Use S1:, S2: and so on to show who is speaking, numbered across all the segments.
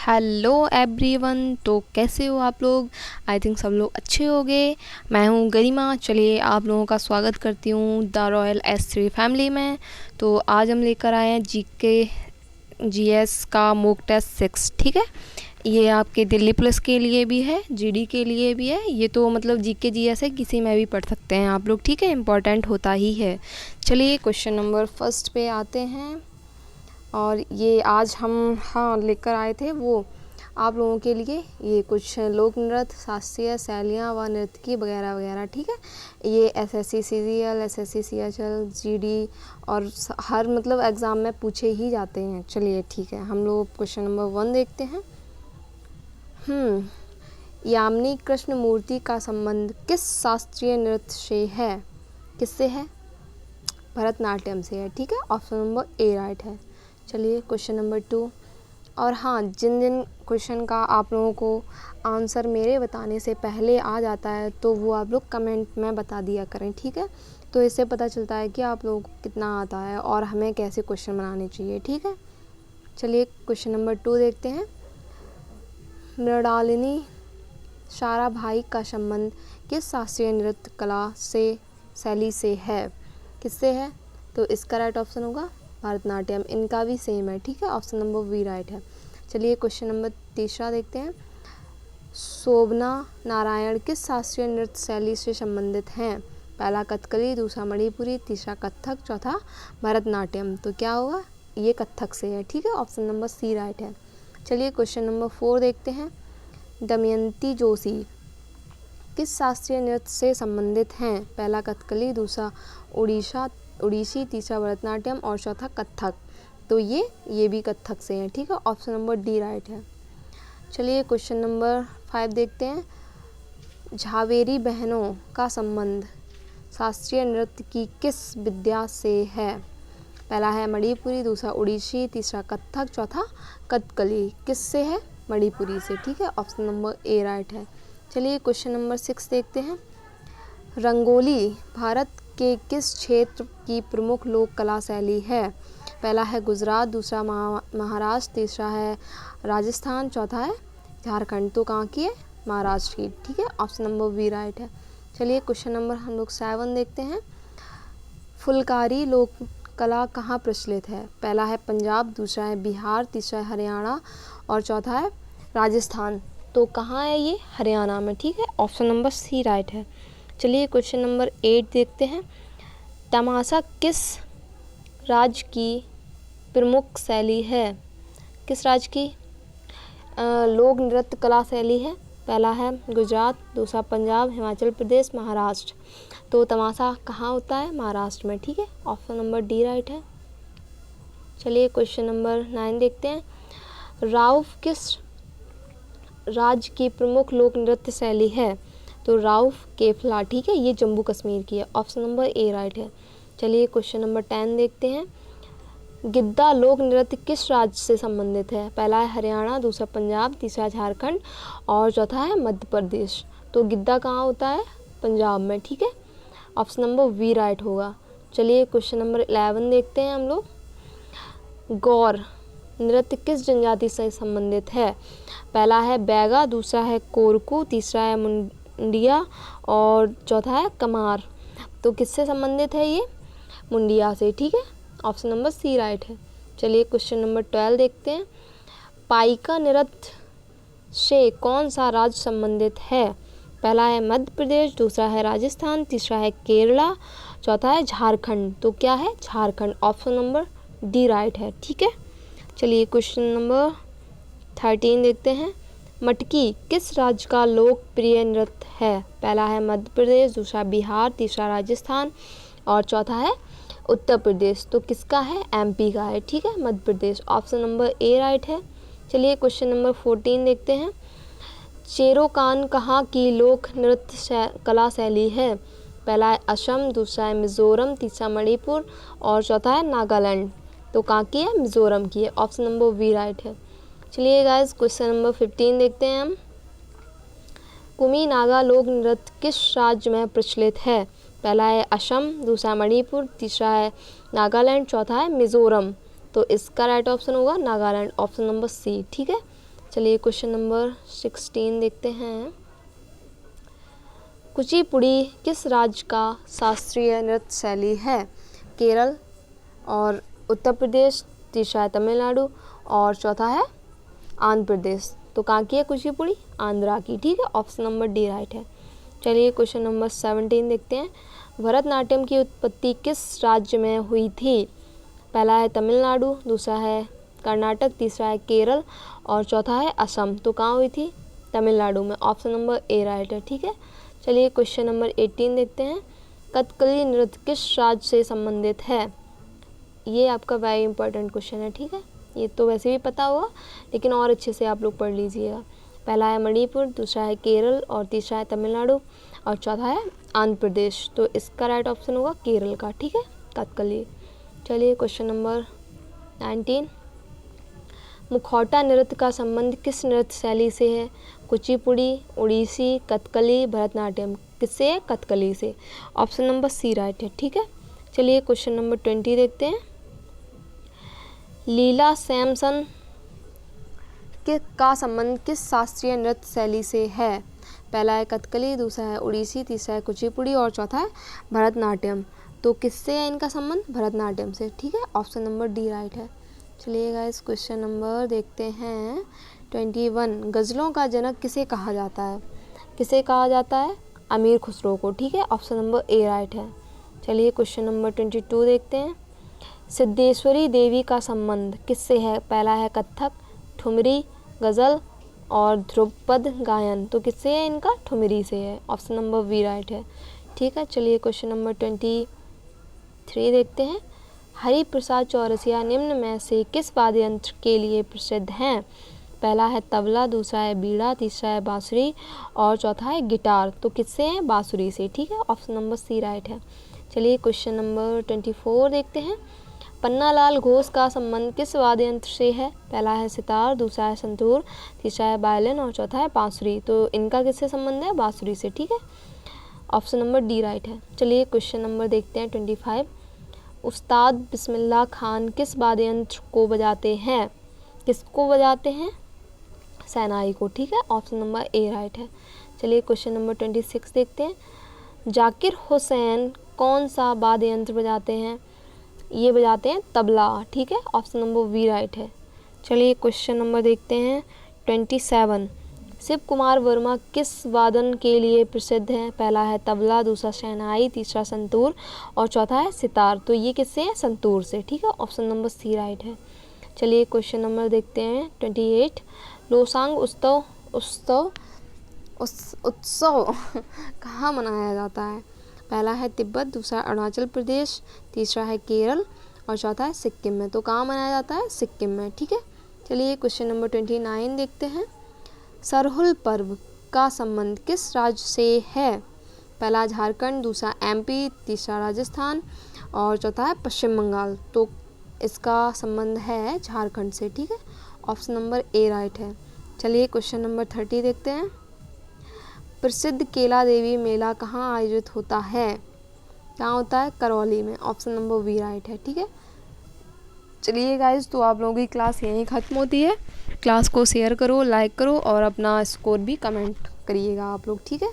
S1: Hello everyone. तो कैसे हो आप लोग? आई थिंक सब लोग अच्छे होंगे। मैं हूँ गरिमा। चलिए आप लोगों का स्वागत करती हूँ द रॉयल S3 फैमिली में। तो आज हम लेकर आए हैं जीके जीएस का मॉक टेस्ट 6। ठीक है, ये आपके दिल्ली पुलिस के लिए भी है, जीडी के लिए भी है। ये तो मतलब जीके जीएस है, किसी में भी पढ़ सकते हैं आप लोग। ठीक है, इम्पॉर्टेंट होता ही है। चलिए क्वेश्चन नंबर फर्स्ट पे आते हैं। और ये आज हम लेकर आए थे वो आप लोगों के लिए ये कुछ लोक नृत्य, शास्त्रीय शैलियाँ व नृत्य वगैरह वगैरह। ठीक है, ये SSC CGL, SSC CHL, GD और हर मतलब एग्ज़ाम में पूछे ही जाते हैं। चलिए ठीक है, हम लोग क्वेश्चन नंबर 1 देखते हैं। यामिनी कृष्णमूर्ति का संबंध किस शास्त्रीय नृत्य से है? किससे है? भरतनाट्यम से है। ठीक है, ऑप्शन नंबर ए राइट है। चलिए क्वेश्चन नंबर 2। और हाँ, जिन जिन क्वेश्चन का आप लोगों को आंसर मेरे बताने से पहले आ जाता है तो वो आप लोग कमेंट में बता दिया करें। ठीक है, तो इससे पता चलता है कि आप लोगों को कितना आता है और हमें कैसे क्वेश्चन बनाने चाहिए। ठीक है, चलिए क्वेश्चन नंबर 2 देखते हैं। मृणालिनी साराभाई का संबंध किस शास्त्रीय नृत्य कला से शैली से है? किससे है? तो इसका राइट ऑप्शन होगा भरतनाट्यम। इनका भी सेम है। ठीक है, ऑप्शन नंबर बी राइट है। चलिए क्वेश्चन नंबर 3 देखते हैं। शोभना नारायण किस शास्त्रीय नृत्य शैली से संबंधित हैं? पहला कथकली, दूसरा मणिपुरी, तीसरा कथक, चौथा भरतनाट्यम। तो क्या होगा? ये कथक से है। ठीक है, ऑप्शन नंबर सी राइट है। चलिए क्वेश्चन नंबर 4 देखते हैं। दमयंती जोशी किस शास्त्रीय नृत्य से संबंधित हैं? पहला कथकली, दूसरा उड़ीसी, तीसरा भरतनाट्यम और चौथा कथक। तो ये भी कथक से है। ठीक है, ऑप्शन नंबर डी राइट है। चलिए क्वेश्चन नंबर 5 देखते हैं। झावेरी बहनों का संबंध शास्त्रीय नृत्य की किस विद्या से है? पहला है मणिपुरी, दूसरा उड़ीसी, तीसरा कथक, चौथा कथकली। किससे है? मणिपुरी से। ठीक है, ऑप्शन नंबर ए राइट है। चलिए क्वेश्चन नंबर 6 देखते हैं। रंगोली भारत के किस क्षेत्र की प्रमुख लोक कला शैली है? पहला है गुजरात, दूसरा महाराष्ट्र, तीसरा है राजस्थान, चौथा है झारखंड। तो कहाँ की है? महाराष्ट्र की। ठीक है, ऑप्शन नंबर बी राइट है। चलिए क्वेश्चन नंबर हम लोग 7 देखते हैं। फुलकारी लोक कला कहाँ प्रचलित है? पहला है पंजाब, दूसरा है बिहार, तीसरा है हरियाणा और चौथा है राजस्थान। तो कहाँ है ये? हरियाणा में। ठीक है, ऑप्शन नंबर सी राइट है। चलिए क्वेश्चन नंबर 8 देखते हैं। तमाशा किस राज्य की प्रमुख शैली है? किस राज्य की लोक नृत्य कला शैली है? पहला है गुजरात, दूसरा पंजाब, हिमाचल प्रदेश, महाराष्ट्र। तो तमाशा कहाँ होता है? महाराष्ट्र में। ठीक है, ऑप्शन नंबर डी राइट है। चलिए क्वेश्चन नंबर 9 देखते हैं। राउफ किस राज्य की प्रमुख लोक नृत्य शैली है? तो राउफ केफला। ठीक है, ये जम्मू कश्मीर की है। ऑप्शन नंबर ए राइट है। चलिए क्वेश्चन नंबर 10 देखते हैं। गिद्दा लोक नृत्य किस राज्य से संबंधित है? पहला है हरियाणा, दूसरा पंजाब, तीसरा झारखंड और चौथा है मध्य प्रदेश। तो गिद्दा कहाँ होता है? पंजाब में। ठीक है, ऑप्शन नंबर वी राइट होगा। चलिए क्वेश्चन नंबर 11 देखते हैं हम लोग। गौर नृत्य किस जनजाति से संबंधित है? पहला है बैगा, दूसरा है कोरकू, तीसरा है मुंडिया और चौथा है कमार। तो किससे संबंधित है ये? मुंडिया से। ठीक है, ऑप्शन नंबर सी राइट है। चलिए क्वेश्चन नंबर 12 देखते हैं। पाइका नृत्य से कौन सा राज्य संबंधित है? पहला है मध्य प्रदेश, दूसरा है राजस्थान, तीसरा है केरला, चौथा है झारखंड। तो क्या है? Jharkhand. Option number D right है। ठीक है, चलिए क्वेश्चन नंबर 13 देखते हैं। मटकी किस राज्य का लोकप्रिय नृत्य है? पहला है मध्य प्रदेश, दूसरा बिहार, तीसरा राजस्थान और चौथा है उत्तर प्रदेश। तो किसका है? एमपी का है। ठीक है, Madhya Pradesh. Option number A right है। चलिए क्वेश्चन नंबर 14 देखते हैं। चेरोकान कहाँ की लोक नृत्य कला शैली है? पहला है असम, दूसरा है मिजोरम, तीसरा मणिपुर और चौथा है नागालैंड। तो कहाँ की है? मिजोरम की है। ऑप्शन नंबर वी राइट है। चलिए गाइस क्वेश्चन नंबर 15 देखते हैं हम। कुमी नागा लोक नृत्य किस राज्य में प्रचलित है? पहला है असम, दूसरा मणिपुर, तीसरा है नागालैंड, चौथा है मिजोरम। तो इसका राइट ऑप्शन होगा नागालैंड। Option number C. ठीक है, चलिए क्वेश्चन नंबर 16 देखते हैं। कुचिपुड़ी किस राज्य का शास्त्रीय नृत्य शैली है? केरल और उत्तर प्रदेश, तीसरा है तमिलनाडु और चौथा है आंध्र प्रदेश। तो कहाँ की है कुचिपुड़ी? आंध्रा की, ठीक है। ऑप्शन नंबर डी राइट है। चलिए क्वेश्चन नंबर 17 देखते हैं। भरतनाट्यम की उत्पत्ति किस राज्य में हुई थी? पहला है तमिलनाडु, दूसरा है कर्नाटक, तीसरा है केरल और चौथा है असम। तो कहाँ हुई थी? तमिलनाडु में। ऑप्शन नंबर ए राइट है, ठीक है। चलिए क्वेश्चन नंबर 18 देखते हैं। कथकली नृत्य किस राज्य से संबंधित है? ये आपका वेरी इंपॉर्टेंट क्वेश्चन है, ठीक है। ये तो वैसे भी पता होगा लेकिन और अच्छे से आप लोग पढ़ लीजिएगा। पहला है मणिपुर, दूसरा है केरल और तीसरा है तमिलनाडु और चौथा है आंध्र प्रदेश। तो इसका राइट ऑप्शन होगा केरल का, ठीक है, कथकली। चलिए क्वेश्चन नंबर 19। मुखौटा नृत्य का संबंध किस नृत्य शैली से है? कुचिपुड़ी, ओडिसी, कथकली, भरतनाट्यम। किससे है? कथकली से। ऑप्शन नंबर सी राइट है, ठीक है। चलिए क्वेश्चन नंबर 20 देखते हैं। लीला सैमसन का संबंध किस शास्त्रीय नृत्य शैली से है? पहला है कथकली, दूसरा है ओडिसी, तीसरा है कुचिपुड़ी और चौथा है भरतनाट्यम। तो किससे है इनका संबंध? भरतनाट्यम से, ठीक है। ऑप्शन नंबर डी राइट है। चलिए गाइस क्वेश्चन नंबर देखते हैं 21। गज़लों का जनक किसे कहा जाता है? किसे कहा जाता है? अमीर खुसरो को, ठीक है। ऑप्शन नंबर ए राइट है। चलिए क्वेश्चन नंबर 22 देखते हैं। सिद्धेश्वरी देवी का संबंध किससे है? पहला है कथक, ठुमरी, गज़ल और ध्रुपद गायन। तो किससे है इनका? ठुमरी से है। ऑप्शन नंबर बी राइट है, ठीक है। चलिए क्वेश्चन नंबर 23 देखते हैं। हरि प्रसाद चौरसिया निम्न में से किस वाद्य यंत्र के लिए प्रसिद्ध हैं? पहला है तबला, दूसरा है बीड़ा, तीसरा है बांसुरी और चौथा है गिटार। तो किससे है? बांसुरी से, ठीक है। ऑप्शन नंबर सी राइट है। चलिए क्वेश्चन नंबर 24 देखते हैं। पन्नालाल घोष का संबंध किस वाद्य यंत्र से है? पहला है सितार, दूसरा है संतूर, तीसरा है वायलिन और चौथा है बांसुरी। तो इनका किससे संबंध है? बांसुरी से, ठीक है। ऑप्शन नंबर डी राइट है। चलिए क्वेश्चन नंबर देखते हैं 25। उस्ताद बिस्मिल्लाह खान किस वाद्य यंत्र को बजाते हैं? किसको बजाते हैं? शहनाई को, ठीक है। ऑप्शन नंबर ए राइट है। चलिए क्वेश्चन नंबर 26 देखते हैं। जाकिर हुसैन कौन सा वाद्य यंत्र बजाते हैं? ये बजाते हैं तबला, ठीक है। ऑप्शन नंबर बी राइट है। चलिए क्वेश्चन नंबर देखते हैं 27। शिव कुमार वर्मा किस वादन के लिए प्रसिद्ध हैं? पहला है तबला, दूसरा शहनाई, तीसरा संतूर और चौथा है सितार। तो ये किससे है? संतूर से, ठीक है। ऑप्शन नंबर सी राइट है। चलिए क्वेश्चन नंबर देखते हैं 28। लोसांग उत्सव कहाँ मनाया जाता है? पहला है तिब्बत, दूसरा अरुणाचल प्रदेश, तीसरा है केरल और चौथा है सिक्किम में। तो कहाँ मनाया जाता है? सिक्किम में, ठीक है। चलिए क्वेश्चन नंबर 29 देखते हैं। सरहुल पर्व का संबंध किस राज्य से है? पहला झारखंड, दूसरा एमपी, तीसरा राजस्थान और चौथा है पश्चिम बंगाल। तो इसका संबंध है झारखंड से, ठीक है। ऑप्शन नंबर ए राइट है। चलिए क्वेश्चन नंबर 30 देखते हैं। प्रसिद्ध केला देवी मेला कहाँ आयोजित होता है? कहाँ होता है? करौली में। ऑप्शन नंबर बी राइट है, ठीक है। चलिए गाइज, तो आप लोगों की क्लास यहीं ख़त्म होती है। क्लास को शेयर करो, लाइक करो और अपना स्कोर भी कमेंट करिएगा आप लोग, ठीक है।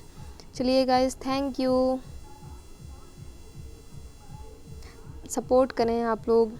S1: चलिए गाइज, थैंक यू। सपोर्ट करें आप लोग।